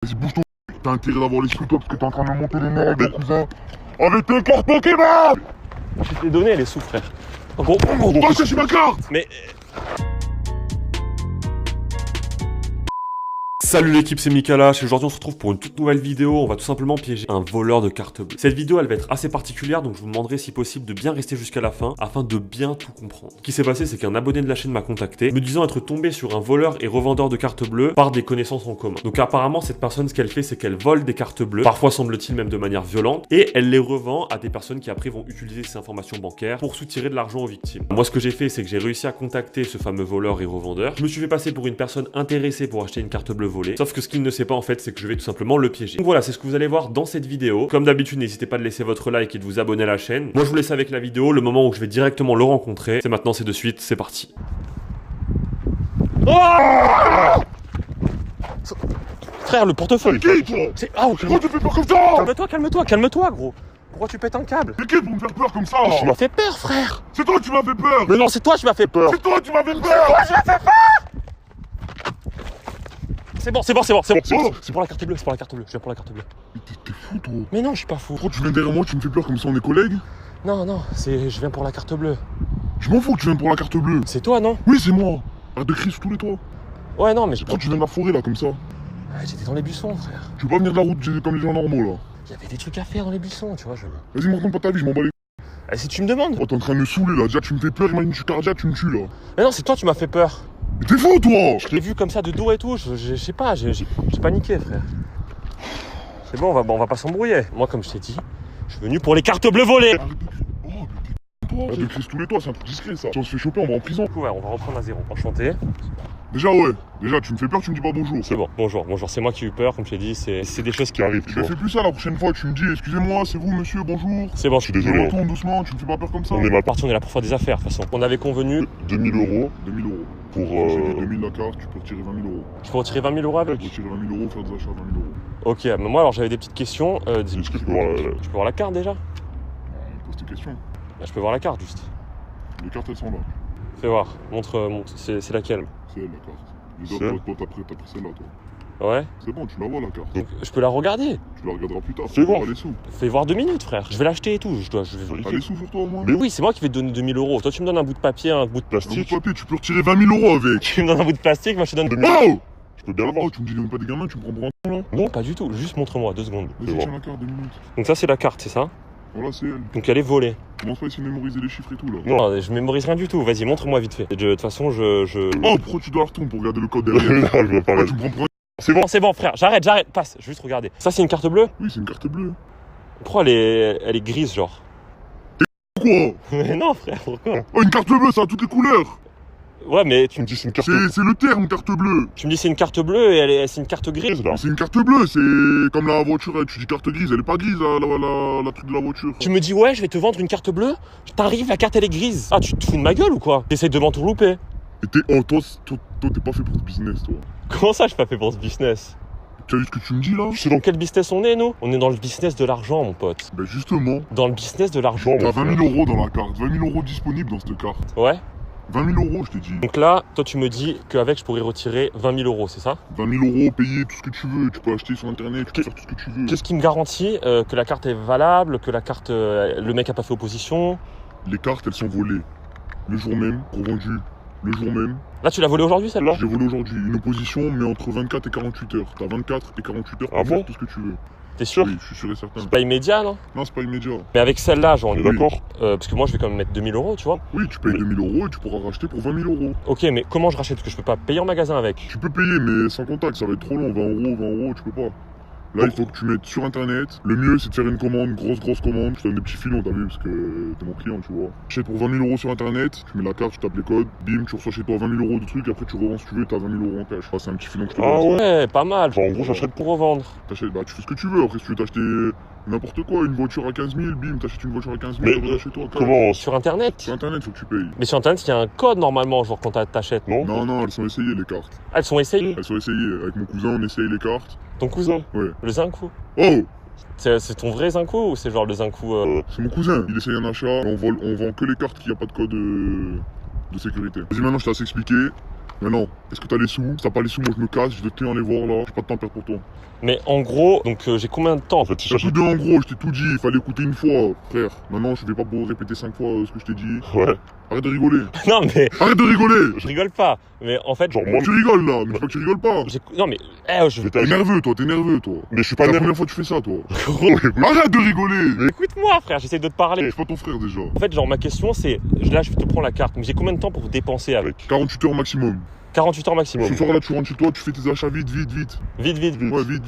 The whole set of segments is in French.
Vas-y, bouge ton t'as intérêt d'avoir les sous toi parce que t'es en train de me monter les nerfs, mon cousin. Avec tes cartes Pokémon. Je t'ai donné les sous, frère. En gros, Va chercher ma carte. mais Salut l'équipe, c'est Mikalash et aujourd'hui on se retrouve pour une toute nouvelle vidéo. On va tout simplement piéger un voleur de cartes bleues. Cette vidéo elle va être assez particulière, donc je vous demanderai si possible de bien rester jusqu'à la fin afin de bien tout comprendre. Ce qui s'est passé, c'est qu'un abonné de la chaîne m'a contacté me disant être tombé sur un voleur et revendeur de cartes bleues par des connaissances en commun. Donc apparemment cette personne, ce qu'elle fait, c'est qu'elle vole des cartes bleues, parfois semble-t-il même de manière violente, et elle les revend à des personnes qui après vont utiliser ces informations bancaires pour soutirer de l'argent aux victimes. Moi ce que j'ai fait, c'est que j'ai réussi à contacter ce fameux voleur et revendeur. Je me suis fait passer pour une personne intéressée pour acheter une carte bleue volée, sauf que ce qu'il ne sait pas en fait, c'est que je vais tout simplement le piéger. Donc voilà, c'est ce que vous allez voir dans cette vidéo. Comme d'habitude, n'hésitez pas de laisser votre like et de vous abonner à la chaîne. Moi je vous laisse avec la vidéo, le moment où je vais directement le rencontrer. C'est maintenant, c'est de suite, c'est parti. frère, le portefeuille. T'es qui toi? C'est ah, Pourquoi tu fais peur comme ça? Calme-toi, gros. Pourquoi tu pètes un câble? T'es qui pour me faire peur comme ça? Tu m'as fait peur, frère. C'est toi qui m'as fait peur. Mais non, c'est toi qui m'as fait peur. C'est toi qui m'as fait peur. C'est bon. Oh. C'est pour la carte bleue, Je viens pour la carte bleue. Mais t'es fou toi. Mais non, je suis pas fou. Pourquoi tu viens derrière moi, tu me fais peur comme ça, on est collègues? Non, je viens pour la carte bleue. Je m'en fous que tu viennes pour la carte bleue. C'est toi, non? Oui, c'est moi. Arrête de crier sur tous les toits. Ouais, non, mais Pourquoi tu viens de la forêt là comme ça? j'étais dans les buissons, frère. Tu veux pas venir de la route comme les gens normaux là? Il y avait des trucs à faire dans les buissons, tu vois. Vas-y, me raconte pas ta vie, je m'en bats les. Si tu me demandes. Oh, t'es en train de me saouler là, déjà tu me fais peur, imagine, je suis cardiaque, tu me tues là. Mais non, c'est toi qui m'as fait peur. Mais t'es fou toi! Je l'ai vu comme ça de dos et tout, je sais pas, j'ai paniqué, frère. C'est bon, on va pas s'embrouiller. Moi, comme je t'ai dit, je suis venu pour les cartes bleues volées. Arrête de crier. Oh, mais t'es toi! Arrête de crier sur tous les toits, c'est un truc discret ça. Si on se fait choper, on va en prison. Du coup, ouais, on va reprendre à zéro. Enchanté. Déjà, ouais. Déjà, tu me fais peur, tu me dis pas bonjour. C'est bon, bonjour. C'est moi qui ai eu peur, comme je t'ai dit, c'est des choses qui arrivent, tu Je vois. fais plus ça la prochaine fois, tu me dis, excusez-moi, c'est vous monsieur, bonjour. C'est bon, je suis Je désolé. retourne doucement, tu me fais pas peur comme ça. On est mal parti, on est là pour faire des affaires, de toute façon. On avait convenu, 2000 euros. 2000 euros. pour. J'ai dit 2000 la carte, tu peux retirer 20 000 euros. Je peux retirer 20 000 euros Tu peux avec. retirer 20 000 euros, faire des achats à 20 000 euros. Ok, mais moi, alors j'avais des petites questions. Est-ce que je peux voir Je peux voir la carte déjà? Pose tes questions. Je peux voir la carte, juste. Les cartes, elles sont là. Fais voir, montre, c'est laquelle? C'est elle la carte. Les autres, toi, t'as pris celle-là, toi. Ouais. C'est bon, tu la vois la carte. Donc, je peux la regarder. Tu la regarderas plus tard. Fais voir. Pas les sous. Fais voir 2 minutes, frère. Je vais l'acheter et tout. Je vais T'as vérifier. les sous sur toi au moins? Mais oui, c'est moi qui vais te donner 2000 euros. Toi, tu me donnes un bout de papier, un bout de Un bout plastique. de papier, tu peux retirer 20 000 euros avec. Tu me donnes un bout de plastique, moi je te donne 2000. Oh! Je peux bien l'avoir. Oh, tu me dis même pas des gamins, tu me prends pour un con là? Non, pas du tout. Juste montre-moi, 2 secondes. Vas-y, tiens la carte, 2 minutes. Donc ça, c'est la carte, c'est ça? Voilà, c'est elle. Donc elle est volée. Commence pas à essayer de mémoriser les chiffres et tout là. Non, je mémorise rien du tout. Vas-y, montre-moi vite fait. De toute façon, Oh, pourquoi tu dois la retourner pour regarder le code derrière? je veux Ah, tu me prends pour un. C'est bon, frère. J'arrête. Passe. Je vais juste regarder. Ça, c'est une carte bleue? Oui, c'est une carte bleue. Pourquoi elle est grise, genre? Quoi? Mais non, frère, pourquoi? Oh, une carte bleue, ça a toutes les couleurs. Ouais, mais tu me dis c'est une carte. C'est le terme, carte bleue. Tu me dis c'est une carte bleue et c'est une carte grise là. Mais c'est une carte bleue, c'est comme la voiture, tu dis carte grise, elle est pas grise la truc de la voiture. Tu me dis ouais, je vais te vendre une carte bleue. T'arrives, la carte elle est grise. Ah, tu te fous de ma gueule ou quoi? T'essayes de m'entourlouper. Et oh, toi, t'es pas fait pour ce business, toi. Comment ça, je suis pas fait pour ce business? Tu as vu ce que tu me dis là? Tu sais dans quel business on est, nous? On est dans le business de l'argent, mon pote. Ben justement, Dans le business de l'argent. t'as 20 000 euros dans la carte, 20 000 euros disponibles dans cette carte. Ouais. 20 000 euros, je t'ai dit. Donc là, toi, tu me dis qu'avec, je pourrais retirer 20 000 euros, c'est ça? 20 000 euros, payer tout ce que tu veux, tu peux acheter sur internet, tu peux faire tout ce que tu veux. Qu'est-ce qui me garantit que la carte est valable, que la carte, le mec a pas fait opposition? Les cartes, elles sont volées. Le jour même, revendues. Le jour même. Là, tu l'as volé aujourd'hui, celle-là? J'ai volé aujourd'hui. Une opposition, mais entre 24 et 48 heures. T'as 24 et 48 heures pour faire tout ce que tu veux. T'es sûr? Oui, je suis sûr et certain. C'est pas immédiat, non? Non, c'est pas immédiat. Mais avec celle-là, genre, Oui. D'accord. parce que moi, je vais quand même mettre 2000 euros, tu vois. Oui, tu payes 2 000 euros et tu pourras racheter pour 20 000 euros. Ok, mais comment je rachète? Parce que je peux pas payer en magasin avec. Tu peux payer, mais sans contact, ça va être trop long. 20 euros, tu peux pas. Là, il faut que tu mettes sur internet. Le mieux, c'est de faire une commande, grosse commande. Je te donne des petits filons, t'as vu, parce que t'es mon client, tu vois. Achète pour 20 000 euros sur internet, tu mets la carte, tu tapes les codes, bim, tu reçois chez toi 20 000 euros de trucs, après tu revends si tu veux, t'as 20 000 euros en cash. Ah, c'est un petit filon que je te donne. Ah ouais, pas mal. Genre, en gros, j'achète Pour revendre. T'achètes, bah tu fais ce que tu veux. Après, si tu veux t'acheter n'importe quoi, une voiture à 15 000, bim, t'achètes une voiture à 15 000, Mais, tu reviens chez toi. Comment? Sur internet? Sur internet, faut que tu payes. Mais sur internet, il y a un code normalement, genre quand t'achètes. Non? Non, elles sont essayées les cartes. Ah, elles sont essayées? Elles sont essayées. Avec mon cousin, on essaye les cartes. Ton cousin? Ouais. Le Zinkou? Oh! C'est ton vrai Zinkou ou c'est genre le Zinkou C'est mon cousin. Il essaye un achat. On vend que les cartes qui a pas de code de sécurité. Vas-y, maintenant, je t'ai assez expliqué. Mais non, est-ce que t'as les sous? Si t'as pas les sous, moi je me casse, j'ai d'autres clients à aller voir là. J'ai pas de temps à perdre pour toi. Mais en gros, donc j'ai combien de temps en fait? T'as plus de en gros, je t'ai tout dit, il fallait écouter une fois, frère. Maintenant, je vais pas vous répéter 5 fois ce que je t'ai dit. Ouais. Arrête de rigoler. Non mais Arrête de rigoler. je rigole pas. Mais en fait, Genre, moi, Tu rigoles là, mais je crois que tu rigoles pas. non mais je T'es nerveux toi, Mais je suis C'est pas la nerveux. première fois que tu fais ça toi. gros, Arrête de rigoler. écoute-moi frère, j'essaie de te parler. Je suis pas ton frère déjà. En fait, genre ma question c'est, là je te prends la carte, mais j'ai combien de temps pour dépenser avec? 48 heures maximum. 48 heures maximum. Ce soir là, tu rentres chez toi, tu fais tes achats vite. Vite, vite. Ouais, vite.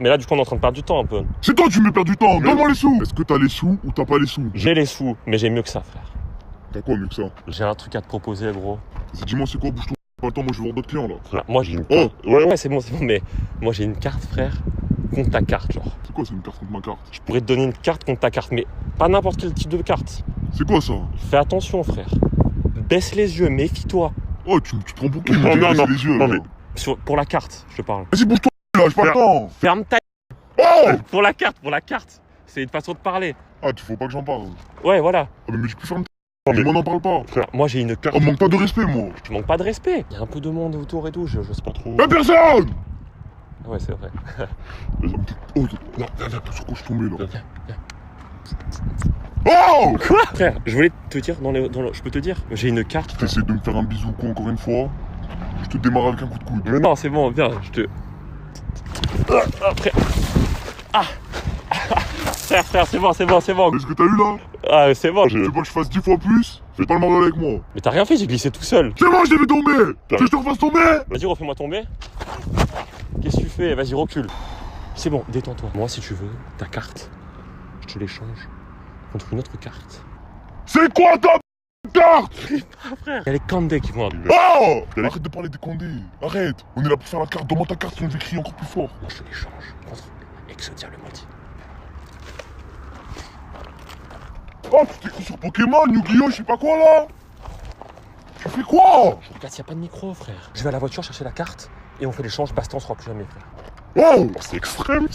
Mais là du coup on est en train de perdre du temps un peu. C'est toi, tu me perds du temps. Donne-moi les sous. Est-ce que t'as les sous ou t'as pas les sous? J'ai les sous, mais j'ai mieux que ça frère. T'as quoi mieux que ça? J'ai un truc à te proposer gros. Dis-moi c'est quoi, bouge-toi. Pas le temps, moi je vais voir d'autres clients là. Frère, moi j'ai une Oh, Ouais c'est bon, mais moi j'ai une carte frère, contre ta carte genre. c'est quoi, c'est une carte contre ma carte? Je pourrais te donner une carte contre ta carte, mais pas n'importe quel type de carte. C'est quoi ça? Fais attention frère. Baisse les yeux, méfie-toi. Oh, tu te prends pour qui? Non, non, non, les yeux, non, là. mais- Pour la carte, je te parle. Vas-y, bouge-toi là, j'ai pas le temps. Ferme ta Oh! Pour la carte. C'est une façon de parler. Ah, tu faut pas que j'en parle. Ouais, voilà. Ah, mais tu peux fermer Non, mais- moi n'en parle pas. Frère, moi j'ai une carte. Oh, manque pas de respect, moi. Je manque pas de respect. Il y a un peu de monde autour et tout, je sais pas trop. Y'a personne! Ouais, c'est vrai. Oh, là, sur quoi je suis tombé là? Viens. Oh! Quoi? Frère, je voulais te dire, je peux te dire, j'ai une carte. T'essaies de me faire un bisou quoi encore une fois? Je te démarre avec un coup de coude. Mais non, c'est bon, viens, je te. Frère. Ah! Frère, c'est bon. Est-ce que t'as eu là? Ah, c'est bon. Tu veux pas que je fasse 10 fois plus? Fais pas le mal avec moi. Mais t'as rien fait, j'ai glissé tout seul. C'est bon, je t'ai fait tomber! Tu veux que je te refasse tomber? Vas-y, refais-moi tomber. Qu'est-ce que tu fais? Vas-y, recule. C'est bon, détends-toi. Moi, si tu veux, ta carte, je te l'échange contre une autre carte. C'est quoi ta carte? Ah, frère, il y a les Kandé qui vont arriver. Oh! Arrête de parler des condés. Arrête. On est là pour faire la carte. Donne-moi ta carte, sinon je vais crier encore plus fort. Moi, je te l'échange contre Exodia le maudit. Oh, tu t'écris sur Pokémon, Yu-Gi-Oh, je sais pas quoi là. Tu fais quoi? Je regarde s'il n'y a pas de micro, frère. Je vais à la voiture chercher la carte et on fait l'échange. Basta, on se fera plus jamais, frère. Oh! C'est extrême.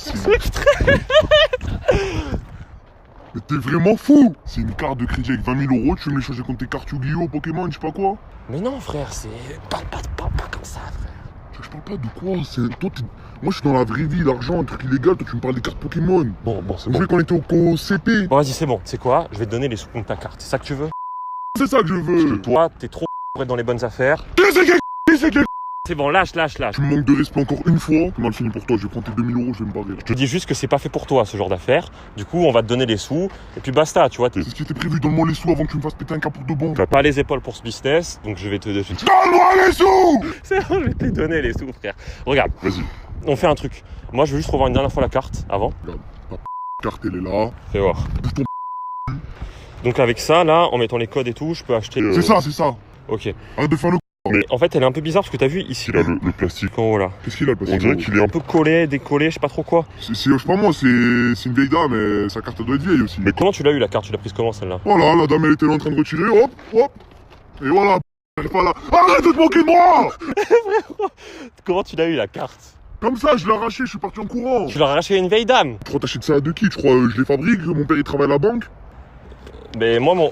Mais t'es vraiment fou! C'est une carte de crédit avec 20 000 €, tu veux me l'échanger contre tes cartes Yu-Gi-Oh, Pokémon, je sais pas quoi? Mais non, frère, c'est. Pas comme ça, frère. Je parle pas de quoi, toi, moi je suis dans la vraie vie, l'argent, un truc illégal, toi tu me parles des cartes Pokémon. Bon, c'est Je bon. voulais qu'on était au CP. Bon, vas-y, c'est bon. C'est quoi? Je vais te donner les sous contre ta carte. C'est ça que tu veux? C'est ça que je veux. Toi, t'es trop pour être dans les bonnes affaires. C'est quel C'est bon, lâche. Tu me manques de respect encore une fois, c'est mal fini pour toi, je vais prendre tes 2000 €, je vais me barrer là. Je te dis juste que c'est pas fait pour toi, ce genre d'affaires. Du coup, on va te donner les sous. Et puis basta, tu vois. C'est ce qui était prévu, donne-moi les sous avant que tu me fasses péter un cap pour de bon. T'as pas les épaules pour ce business, donc je vais te. Donne-moi les sous! C'est bon, je vais te les donner, les sous, frère. Regarde, Vas-y, on fait un truc. Moi, je veux juste revoir une dernière fois la carte avant. carte elle est là. Fais voir. Bouge ton Donc, avec ça, là, en mettant les codes et tout, je peux acheter. C'est ça. Ok. Arrête de faire le Mais en fait, elle est un peu bizarre parce que t'as vu ici. Il a le plastique. En haut, là. Qu'est-ce qu'il a le passé? On dirait qu'il est Un peu collé, décollé, je sais pas trop quoi. Je sais pas moi, c'est une vieille dame, mais sa carte elle doit être vieille aussi. Mais comment tu l'as eu la carte? Tu l'as prise comment celle-là? Voilà, la dame elle était là en train de retirer, hop. Et voilà, elle est pas là. Arrête de te moquer de moi! Comment tu l'as eu la carte? Comme ça, je l'ai arraché, je suis parti en courant. Tu l'as arraché à une vieille dame. Tu crois t'achètes ça de qui? Tu crois je les fabrique? Mon père il travaille à la banque? Mais moi, mon.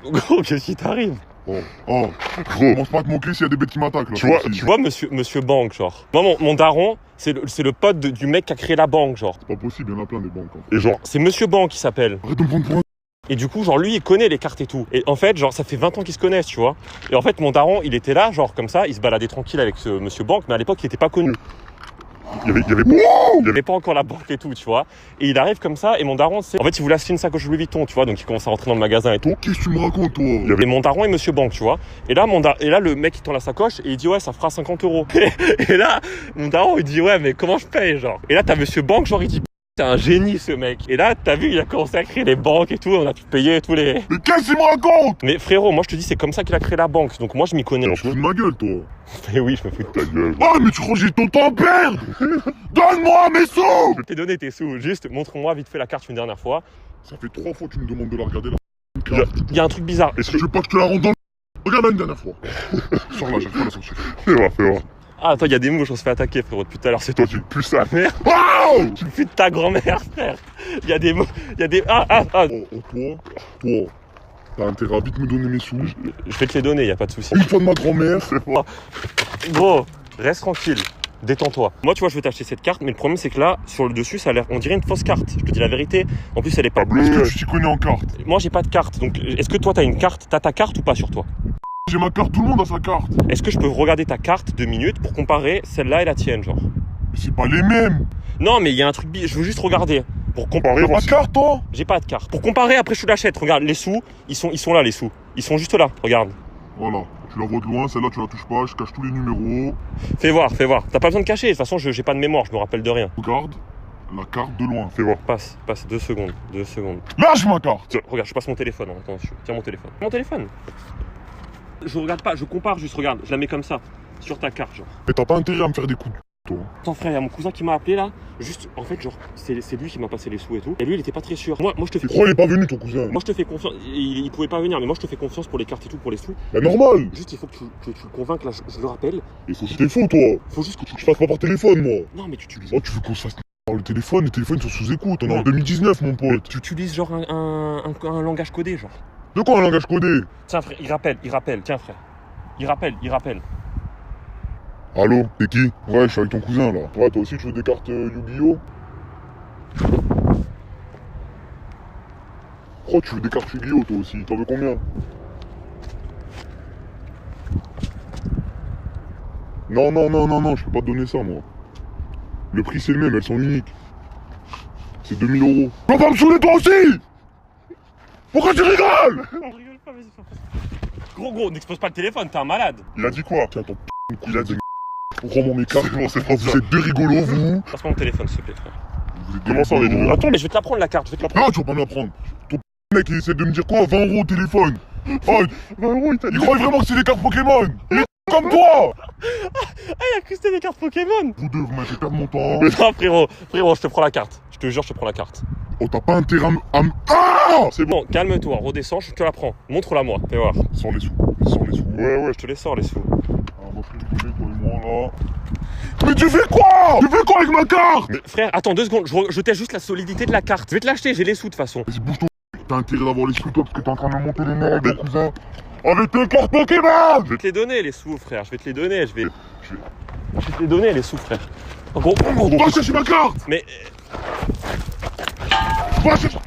Gros, qu'est-ce qui t'arrive? Oh, Gros, commence pas à te moquer s'il y a des bêtes qui m'attaquent là. Tu vois, Tu vois, monsieur Banque, genre. Moi, mon daron, c'est le pote du mec qui a créé la banque, genre. C'est pas possible, il y en a plein des banques. En fait. et genre, C'est Monsieur Banque qui s'appelle. Arrête de me prendre pour un. Et du coup, genre, lui, il connaît les cartes et tout. Et en fait, genre, ça fait 20 ans qu'ils se connaissent, tu vois. Et en fait, mon daron, il était là, genre, comme ça, il se baladait tranquille avec ce Monsieur Banque, mais à l'époque, il était pas connu. il y avait Il n'y avait pas encore la banque et tout, tu vois. Et il arrive comme ça, et mon daron, c'est. En fait, il voulait acheter une sacoche Louis Vuitton, tu vois, donc il commence à rentrer dans le magasin et tout. Qu'est-ce que tu me racontes, toi? Et mon daron est Monsieur Banque, tu vois. Et là, le mec, il tend la sacoche et il dit, ouais, ça fera 50 €. Et là, mon daron, il dit, ouais, mais comment je paye, genre? Et là, t'as Monsieur Banque, genre, il dit, c'est un génie, ce mec. Et là, t'as vu, il a commencé à créer les banques et tout, on a tout payé, tous les. Mais qu'est-ce qu'il me raconte? Mais frérot, moi, je te dis, c'est comme ça qu'il a créé la banque. Donc, moi, je m'y connais. Tu te fous de ma gueule, toi. Mais oui, je me fous de ta gueule. Oh, mais tu crois que j'ai ton temps à perdre? Donne-moi mes sous! Je t'ai donné tes sous. Juste, montre-moi vite fait la carte une dernière fois. Ça fait 3 fois que tu me demandes de la regarder la Il y a- carte. Il y a un truc bizarre. Est-ce que tu veux pas que je te la rende dans le. Regarde-la une dernière fois. Sors là, j'arrive pas à la sortir. Fais voir. Ah, attends, il y a des mouches, on se fait attaquer, frérot. Depuis tout à l'heure, c'est toi. Toi, tu pues ça. Merde. Wow! Tu putes ta grand-mère, frère. Il y a des mots. Il y a des. Ah. Oh, toi, T'as intérêt à vite me donner mes sous. Je vais te les donner, y a pas de souci. Une fois de ma grand-mère. Gros, reste tranquille. Détends-toi. Moi, tu vois, je vais t'acheter cette carte, mais le problème, c'est que là, sur le dessus, ça a l'air, on dirait une fausse carte. Je te dis la vérité. En plus, elle est pas bleue. Est-ce que tu t'y connais en carte? Moi, j'ai pas de carte. Donc, est-ce que toi, t'as une carte? T'as ta carte ou pas sur toi? J'ai ma carte, tout le monde a sa carte. Est-ce que je peux regarder ta carte 2 minutes pour comparer celle-là et la tienne, genre? Mais c'est pas les mêmes. Non, mais il y a un truc, je veux juste regarder. Pour comparer. T'as pas de carte, toi? J'ai pas de carte. Pour comparer, après, je te l'achète. Regarde, les sous, ils sont là, les sous. Ils sont juste là. Regarde. Voilà. Tu la vois de loin, celle-là, tu la touches pas. Je cache tous les numéros. Fais voir, fais voir. T'as pas besoin de cacher. De toute façon, j'ai pas de mémoire, je me rappelle de rien. Regarde la carte de loin. Fais voir. Passe 2 secondes. 2 secondes. Lâche ma carte. Tiens, regarde, je passe mon téléphone. Attends, tiens mon téléphone. Mon téléphone. Je regarde pas, je compare juste, regarde. Je la mets comme ça. Sur ta carte, genre. Mais t'as pas intérêt à me faire des coups de toi. Attends frère, il y a mon cousin qui m'a appelé là. Juste, en fait, genre, c'est lui qui m'a passé les sous et tout. Et lui, il était pas très sûr. Moi, je te fais. Pourquoi il est pas venu, ton cousin? Moi, je te fais confiance. Il pouvait pas venir, mais moi, je te fais confiance pour les cartes et tout, pour les sous. Bah, normal. Juste, il faut que tu le convainques là. Je le rappelle. Il faut que c'était faux, toi. Faut juste que tu. Je fasse pas par téléphone, moi. Non, mais tu utilises. Oh, tu veux qu'on se fasse par le téléphone? Les téléphones sont sous écoute. On est en Ouais. 2019, mon pote. Tu utilises genre un langage codé, genre. De quoi un langage codé? Tiens, frère, il rappelle. Tiens, frère. Il rappelle. Allô? T'es qui? Ouais, je suis avec ton cousin, là. Ouais, toi aussi, tu veux des cartes Yu-Gi-Oh? Oh, tu veux des cartes Yu-Gi-Oh, toi aussi? T'en veux combien? Non, je peux pas te donner ça, moi. Le prix, c'est le même, elles sont uniques. C'est 2000 euros. Tu vas pas me saouler, toi aussi? Pourquoi tu rigoles? Non, je rigole pas, vas-y, fais pas. Gros, n'expose pas le téléphone, t'es un malade. Il a dit quoi? Tiens, ton cousin de Rends-moi mes cartes. Bon, c'est pas vous êtes deux rigolos, vous. Passe-moi mon téléphone, s'il te plaît, frère. Vous êtes comment ça, les rigolos? Attends, mais je vais te la prendre, la carte, je vais te la prendre. Non, tu vas pas me la prendre. Ton mec, il essaie de me dire quoi? 20 euros au téléphone. Oh, 20 euros, il croit vraiment que c'est des cartes Pokémon. Il est comme toi. Ah, il a cru que c'était des cartes Pokémon. Vous deux, vous m'avez fait perdre mon temps. Mais non, frérot, je te prends la carte. Je te jure, je te prends la carte. Oh, t'as pas intérêt à me... Ah! C'est bon, calme-toi, redescends, je te la prends. Montre-la moi, fais voir. Sors les sous. Sors les sous. Ouais, je te les sors, les sous. Ah, on va plus rigoler, toi et moi, là. Mais tu fais quoi? Tu fais quoi avec ma carte? Mais frère, attends 2 secondes, je teste juste la solidité de la carte. Je vais te l'acheter, j'ai les sous de toute façon. Vas-y, bouge-toi. T'as intérêt d'avoir les sous, toi, parce que t'es en train de me monter les nerfs, mon cousin. Avec tes cartes Pokémon! Je vais te les donner, les sous, frère, je vais te les donner, je vais te les donner, les sous, frère. En gros, Va chercher ma carte! mais... Va chercher...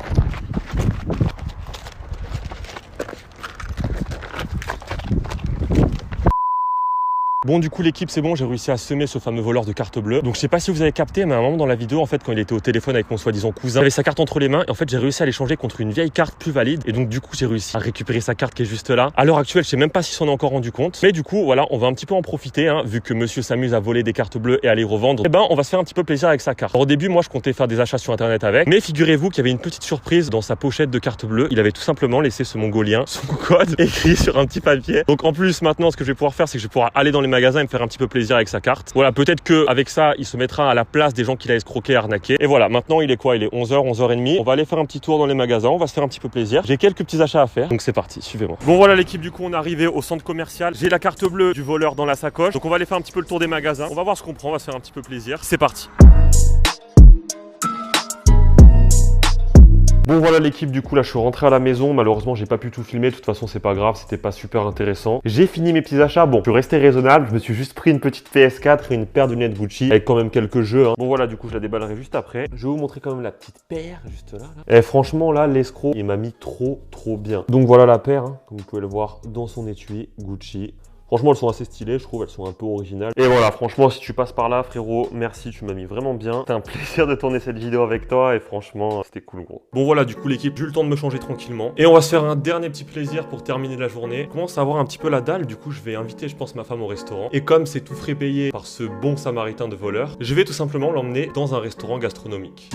Bon, du coup, l'équipe, c'est bon, j'ai réussi à semer ce fameux voleur de carte bleue. Donc, je sais pas si vous avez capté, mais à un moment dans la vidéo, en fait, quand il était au téléphone avec mon soi-disant cousin, il avait sa carte entre les mains et en fait, j'ai réussi à l'échanger contre une vieille carte plus valide. Et donc, du coup, j'ai réussi à récupérer sa carte qui est juste là. À l'heure actuelle, je sais même pas s'il s'en est encore rendu compte. Mais du coup, voilà, on va un petit peu en profiter, hein, vu que monsieur s'amuse à voler des cartes bleues et à les revendre. Et ben, on va se faire un petit peu plaisir avec sa carte. Alors, au début, moi, je comptais faire des achats sur internet avec. Mais figurez-vous qu'il y avait une petite surprise dans sa pochette de carte bleue. Il avait tout simplement laissé ce mongolien, son code écrit sur un petit papier. Donc, en plus, maintenant, ce que je vais pouvoir faire, c'est que je vais pouvoir aller dans les magasins et me faire un petit peu plaisir avec sa carte. Voilà, peut-être que avec ça, il se mettra à la place des gens qu'il a escroqué et arnaqué. Et voilà, maintenant il est quoi? Il est 11h, 11h30. On va aller faire un petit tour dans les magasins, on va se faire un petit peu plaisir. J'ai quelques petits achats à faire, donc c'est parti, suivez-moi. Bon voilà l'équipe, du coup on est arrivé au centre commercial. J'ai la carte bleue du voleur dans la sacoche, donc on va aller faire un petit peu le tour des magasins. On va voir ce qu'on prend, on va se faire un petit peu plaisir. C'est parti. Bon voilà l'équipe, du coup là je suis rentré à la maison, malheureusement j'ai pas pu tout filmer, de toute façon c'est pas grave, c'était pas super intéressant. J'ai fini mes petits achats, bon je suis resté raisonnable, je me suis juste pris une petite PS4 et une paire de lunettes Gucci avec quand même quelques jeux, hein. Bon voilà, du coup je la déballerai juste après. Je vais vous montrer quand même la petite paire juste là. Et franchement là l'escroc il m'a mis trop bien. Donc voilà la paire, hein, comme vous pouvez le voir dans son étui Gucci. Franchement, elles sont assez stylées, je trouve, elles sont un peu originales. Et voilà, franchement, si tu passes par là, frérot, merci, tu m'as mis vraiment bien. C'était un plaisir de tourner cette vidéo avec toi et franchement, c'était cool, gros. Bon, voilà, du coup, l'équipe, j'ai eu le temps de me changer tranquillement. Et on va se faire un dernier petit plaisir pour terminer la journée. Je commence à avoir un petit peu la dalle, du coup, je vais inviter, je pense, ma femme au restaurant. Et comme c'est tout frais payé par ce bon samaritain de voleur, je vais tout simplement l'emmener dans un restaurant gastronomique.